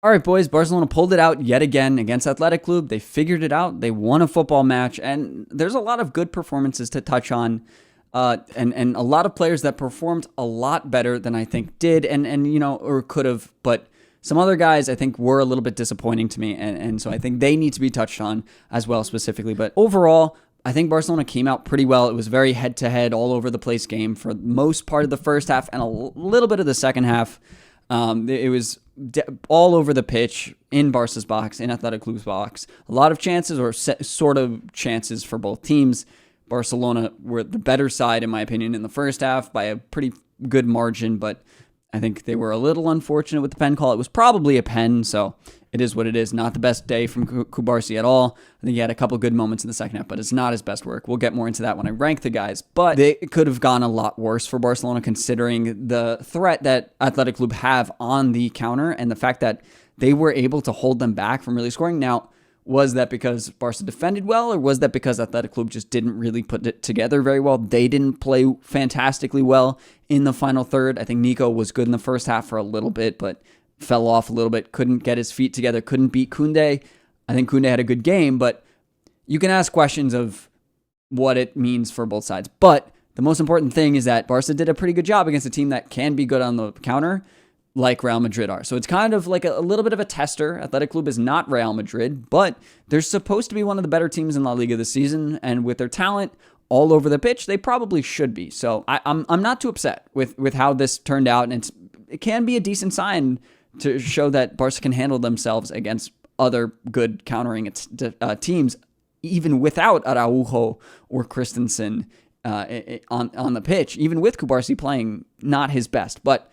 All right, boys, Barcelona pulled it out yet again against Athletic Club. They figured it out. They won a football match, and there's a lot of good performances to touch on, and a lot of players that performed a lot better than I think did, and or could have, but some other guys I think were a little bit disappointing to me, and so I think they need to be touched on as well specifically. But overall, I think Barcelona came out pretty well. It was a very head-to-head, all over the place game for most part of the first half and a little bit of the second half. It was all over the pitch, in Barca's box, in Athletic Club's box. A lot of chances, or sort of chances, for both teams. Barcelona were the better side, in my opinion, in the first half by a pretty good margin, but I think they were a little unfortunate with the pen call. It was probably a pen, so it is what it is. Not the best day from Kubarsi at all. I think he had a couple good moments in the second half, but it's not his best work. We'll get more into that when I rank the guys. But they could have gone a lot worse for Barcelona, considering the threat that Athletic Club have on the counter and the fact that they were able to hold them back from really scoring. Now, was that because Barca defended well, or was that because Athletic Club just didn't really put it together very well? They didn't play fantastically well in the final third. I think Nico was good in the first half for a little bit, but fell off a little bit, couldn't get his feet together, couldn't beat Koundé. I think Koundé had a good game, but you can ask questions of what it means for both sides. But the most important thing is that Barca did a pretty good job against a team that can be good on the counter, like Real Madrid are. So it's kind of like a little bit of a tester. Athletic Club is not Real Madrid, but they're supposed to be one of the better teams in La Liga this season, and with their talent all over the pitch, they probably should be. So I'm not too upset with how this turned out, and it can be a decent sign to show that Barca can handle themselves against other good countering teams, even without Araujo or Christensen on the pitch, even with Kubarsi playing not his best. But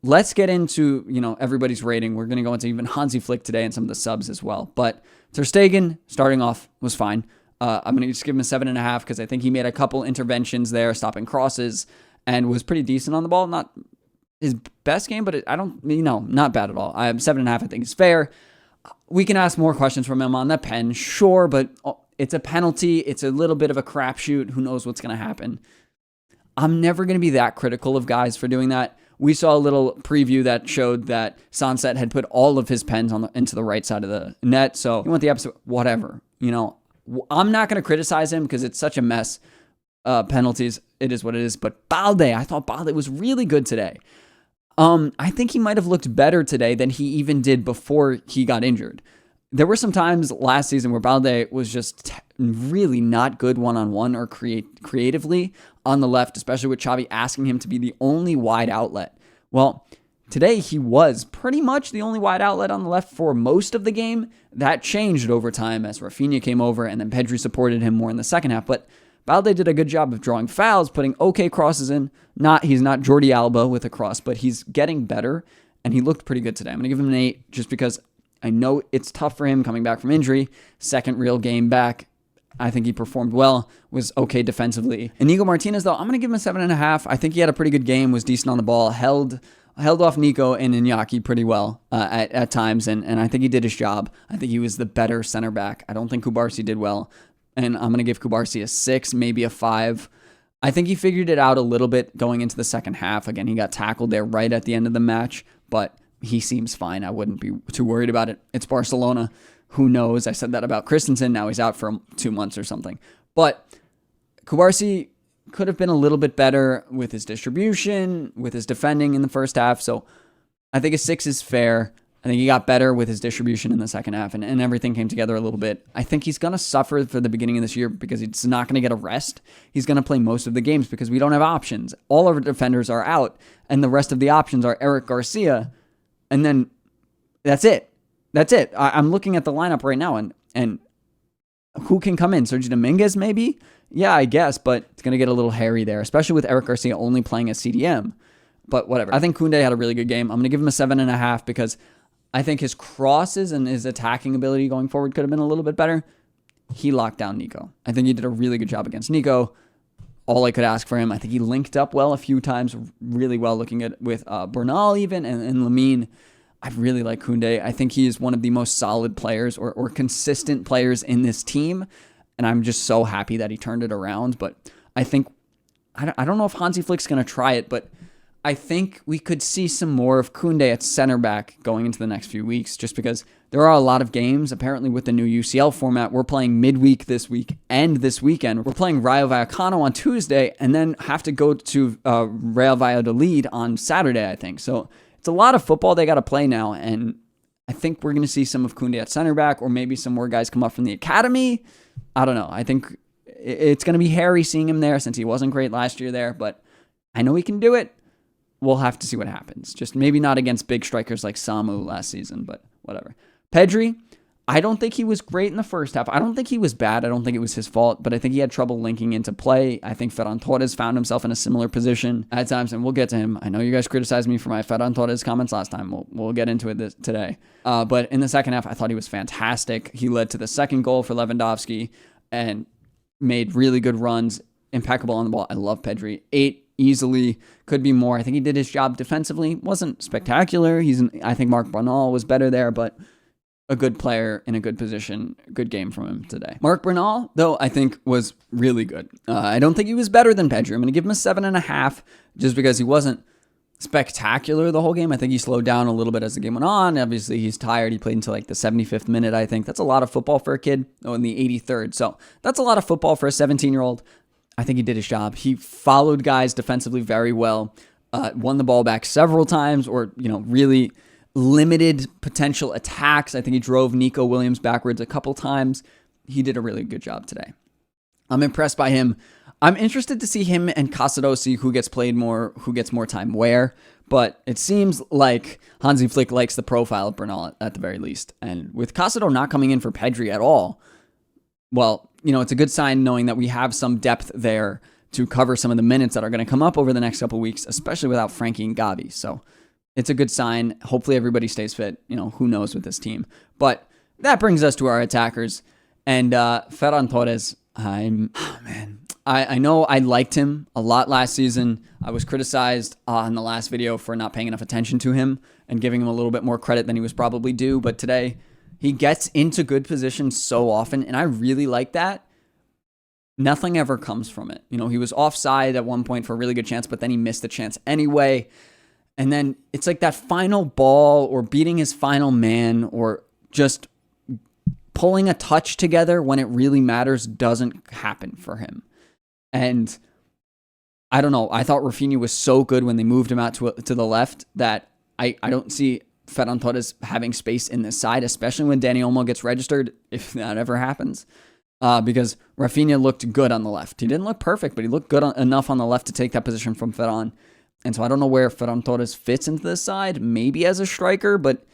let's get into everybody's rating. We're going to go into even Hansi Flick today and some of the subs as well. But Ter Stegen, starting off, was fine. I'm going to just give him a 7.5 because I think he made a couple interventions there, stopping crosses, and was pretty decent on the ball. Not his best game, but not bad at all. I have 7.5. I think is fair. We can ask more questions from him on the pen, sure, but it's a penalty. It's a little bit of a crapshoot. Who knows what's going to happen? I'm never going to be that critical of guys for doing that. We saw a little preview that showed that Sunset had put all of his pens into the right side of the net. So you want the episode, whatever. I'm not going to criticize him because it's such a mess. Penalties, it is what it is. But Balde, I thought Balde was really good today. I think he might have looked better today than he even did before he got injured. There were some times last season where Balde was just really not good one-on-one or creatively on the left, especially with Xavi asking him to be the only wide outlet. Well, today he was pretty much the only wide outlet on the left for most of the game. That changed over time as Rafinha came over and then Pedri supported him more in the second half. But Balde did a good job of drawing fouls, putting okay crosses in. He's not Jordi Alba with a cross, but he's getting better, and he looked pretty good today. I'm going to give him an 8 just because I know it's tough for him coming back from injury. Second real game back. I think he performed well, was okay defensively. Inigo Martinez, though, I'm going to give him a 7.5. I think he had a pretty good game, was decent on the ball, held off Nico and Iñaki pretty well at times, and I think he did his job. I think he was the better center back. I don't think Kubarsi did well, and I'm going to give Kubarsi a 6, maybe a 5. I think he figured it out a little bit going into the second half. Again, he got tackled there right at the end of the match, but he seems fine. I wouldn't be too worried about it. It's Barcelona. Who knows? I said that about Christensen. Now he's out for 2 months or something. But Kubarsi could have been a little bit better with his distribution, with his defending in the first half. So I think a 6 is fair. I think he got better with his distribution in the second half, and everything came together a little bit. I think he's going to suffer for the beginning of this year because he's not going to get a rest. He's going to play most of the games because we don't have options. All of our defenders are out, and the rest of the options are Eric Garcia, and then that's it. That's it. I'm looking at the lineup right now, and who can come in? Sergio Dominguez, maybe? Yeah, I guess, but it's going to get a little hairy there, especially with Eric Garcia only playing as CDM. But whatever. I think Koundé had a really good game. I'm going to give him a 7.5 because I think his crosses and his attacking ability going forward could have been a little bit better. He locked down Nico. I think he did a really good job against Nico. All I could ask for him. I think he linked up well a few times, really well looking at with Bernal even and Lamine. I really like Koundé. I think he is one of the most solid players or consistent players in this team. And I'm just so happy that he turned it around. But I think, I don't know if Hansi Flick's going to try it, but I think we could see some more of Koundé at center back going into the next few weeks, just because there are a lot of games. Apparently, with the new UCL format, we're playing midweek this week and this weekend. We're playing Rayo Vallecano on Tuesday and then have to go to Real Valladolid on Saturday, I think. So it's a lot of football they got to play now, and I think we're going to see some of Koundé at center back, or maybe some more guys come up from the academy. I don't know. I think it's going to be hairy seeing him there since he wasn't great last year there, but I know he can do it. We'll have to see what happens. Just maybe not against big strikers like Samu last season, but whatever. Pedri, I don't think he was great in the first half. I don't think he was bad. I don't think it was his fault, but I think he had trouble linking into play. I think Ferran Torres found himself in a similar position at times, and we'll get to him. I know you guys criticized me for my Ferran Torres comments last time. We'll get into it today. But in the second half, I thought he was fantastic. He led to the second goal for Lewandowski and made really good runs, impeccable on the ball. I love Pedri. 8 easily, could be more. I think he did his job defensively. Wasn't spectacular. I think Marc Bernal was better there, but a good player in a good position. Good game from him today. Marc Bernal, though, I think was really good. I don't think he was better than Pedri. I'm going to give him a 7.5 just because he wasn't spectacular the whole game. I think he slowed down a little bit as the game went on. Obviously, he's tired. He played until like the 75th minute, I think. That's a lot of football for a kid. Oh, in the 83rd. So that's a lot of football for a 17-year-old. I think he did his job. He followed guys defensively very well, won the ball back several times, or, really limited potential attacks. I think he drove Nico Williams backwards a couple times. He did a really good job today. I'm impressed by him. I'm interested to see him and Casadosi, who gets played more, who gets more time where, but it seems like Hansi Flick likes the profile of Bernal at the very least. And with Casado not coming in for Pedri at all, well, it's a good sign knowing that we have some depth there to cover some of the minutes that are going to come up over the next couple of weeks, especially without Frankie and Gavi. So it's a good sign. Hopefully everybody stays fit. Who knows with this team. But that brings us to our attackers. And Ferran Torres, I know I liked him a lot last season. I was criticized in the last video for not paying enough attention to him and giving him a little bit more credit than he was probably due. But today, he gets into good positions so often, and I really like that. Nothing ever comes from it. He was offside at one point for a really good chance, but then he missed the chance anyway. And then it's like that final ball or beating his final man or just pulling a touch together when it really matters doesn't happen for him. And I don't know. I thought Rafinha was so good when they moved him out to the left that I don't see Ferran Torres having space in this side, especially when Dani Olmo gets registered, if that ever happens, because Rafinha looked good on the left. He didn't look perfect, but he looked good enough on the left to take that position from Ferran. And so I don't know where Ferran Torres fits into this side, maybe as a striker, but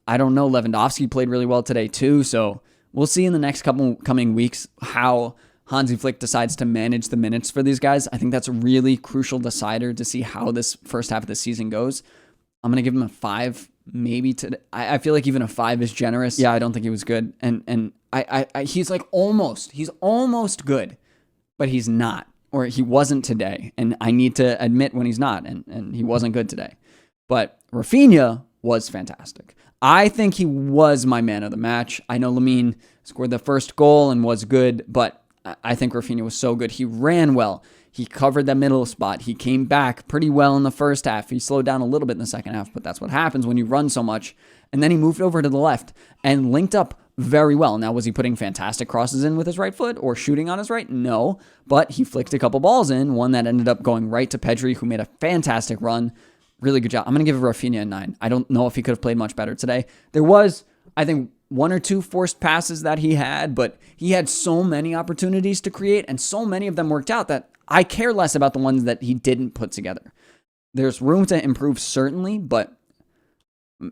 I don't know. Lewandowski played really well today too, so we'll see in the next couple coming weeks how Hansi Flick decides to manage the minutes for these guys. I think that's a really crucial decider to see how this first half of the season goes. I'm going to give him a 5. Maybe I feel like even a 5 is generous. Yeah, I don't think he was good. And he's like he's almost good, but he's not, or he wasn't today. And I need to admit when he's not, and he wasn't good today. But Rafinha was fantastic. I think he was my man of the match. I know Lamine scored the first goal and was good, but I think Rafinha was so good. He ran well. He covered that middle spot. He came back pretty well in the first half. He slowed down a little bit in the second half, but that's what happens when you run so much. And then he moved over to the left and linked up very well. Now, was he putting fantastic crosses in with his right foot or shooting on his right? No, but he flicked a couple balls in, one that ended up going right to Pedri, who made a fantastic run. Really good job. I'm going to give Rafinha a 9. I don't know if he could have played much better today. There was, I think, 1 or 2 forced passes that he had, but he had so many opportunities to create, and so many of them worked out that I care less about the ones that he didn't put together. There's room to improve, certainly, but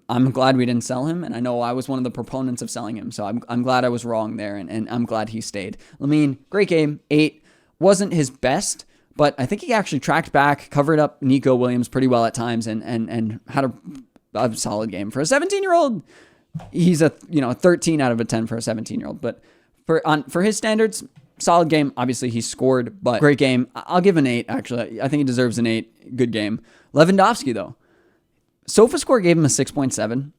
I'm glad we didn't sell him, and I know I was one of the proponents of selling him, so I'm glad I was wrong there, and I'm glad he stayed. Lamine, great game, 8. Wasn't his best, but I think he actually tracked back, covered up Nico Williams pretty well at times, and had a solid game. For a 17-year-old, he's a 13 out of a 10 for a 17-year-old, but for his standards, solid game. Obviously, he scored, but great game. I'll give an 8, actually. I think he deserves an 8. Good game. Lewandowski, though. SofaScore gave him a 6.7.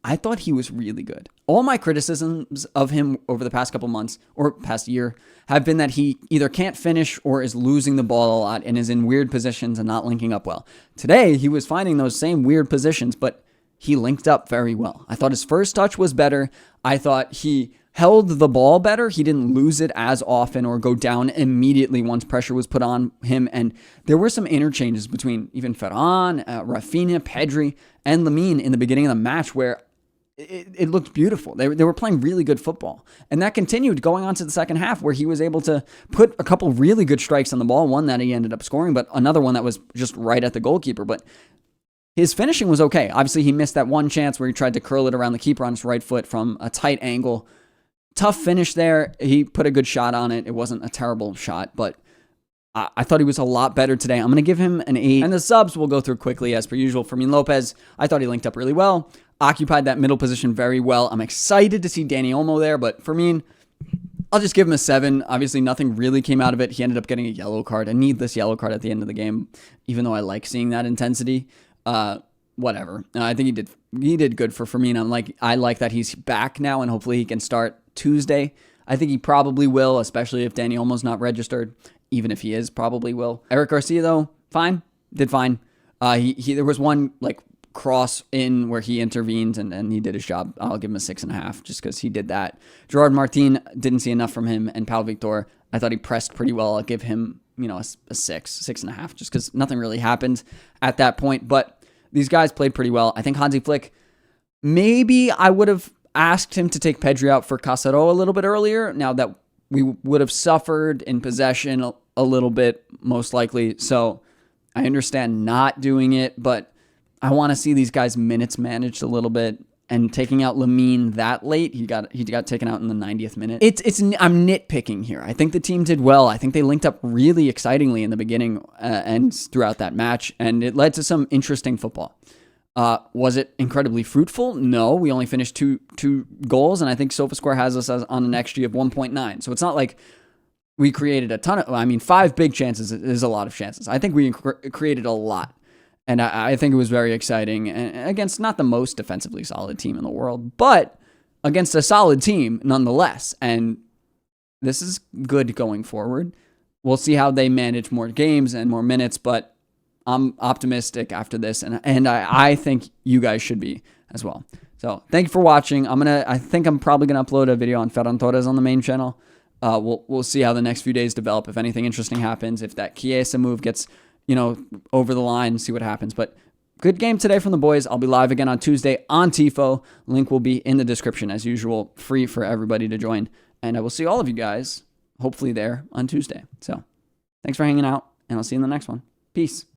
I thought he was really good. All my criticisms of him over the past couple months or past year have been that he either can't finish or is losing the ball a lot and is in weird positions and not linking up well. Today, he was finding those same weird positions, but he linked up very well. I thought his first touch was better. I thought he held the ball better. He didn't lose it as often or go down immediately once pressure was put on him. And there were some interchanges between even Ferran, Rafinha, Pedri, and Lamine in the beginning of the match where it looked beautiful. They were playing really good football. And that continued going on to the second half where he was able to put a couple really good strikes on the ball, one that he ended up scoring, but another one that was just right at the goalkeeper. But his finishing was okay. Obviously, he missed that one chance where he tried to curl it around the keeper on his right foot from a tight angle. Tough finish there. He put a good shot on it. It wasn't a terrible shot, but I thought he was a lot better today. I'm going to give him an 8. And the subs we'll go through quickly as per usual. Fermin Lopez, I thought he linked up really well. Occupied that middle position very well. I'm excited to see Dani Olmo there, but Fermin, I'll just give him a 7. Obviously, nothing really came out of it. He ended up getting a yellow card, a needless yellow card at the end of the game, even though I like seeing that intensity. Whatever. I think he did good for Fermin. I like that he's back now, and hopefully he can start Tuesday. I think he probably will, especially if Dani Olmo's not registered. Even if he is, probably will. Eric Garcia, though, fine. Did fine. There was one cross in where he intervened and he did his job. I'll give him a 6.5 just because he did that. Gerard Martin, didn't see enough from him. And Pau Victor, I thought he pressed pretty well. I'll give him a 6.5 just because nothing really happened at that point. But these guys played pretty well. I think Hansi Flick, maybe I would have asked him to take Pedri out for Casero a little bit earlier. Now that we would have suffered in possession a little bit, most likely. So I understand not doing it, but I want to see these guys' minutes managed a little bit. And taking out Lamine that late, he got taken out in the 90th minute. I'm nitpicking here. I think the team did well. I think they linked up really excitingly in the beginning and throughout that match, and it led to some interesting football. Was it incredibly fruitful? No, we only finished two goals, and I think SofaScore has us on an XG of 1.9. So it's not like we created a ton of. 5 big chances is a lot of chances. I think we created a lot. And I think it was very exciting and against not the most defensively solid team in the world, but against a solid team nonetheless. And this is good going forward. We'll see how they manage more games and more minutes, but I'm optimistic after this, and I think you guys should be as well. So thank you for watching. I think I'm probably gonna upload a video on Ferran Torres on the main channel. We'll see how the next few days develop. If anything interesting happens, if that Chiesa move gets over the line, see what happens. But good game today from the boys. I'll be live again on Tuesday on Tifo. Link will be in the description as usual, free for everybody to join. And I will see all of you guys hopefully there on Tuesday. So thanks for hanging out, and I'll see you in the next one. Peace.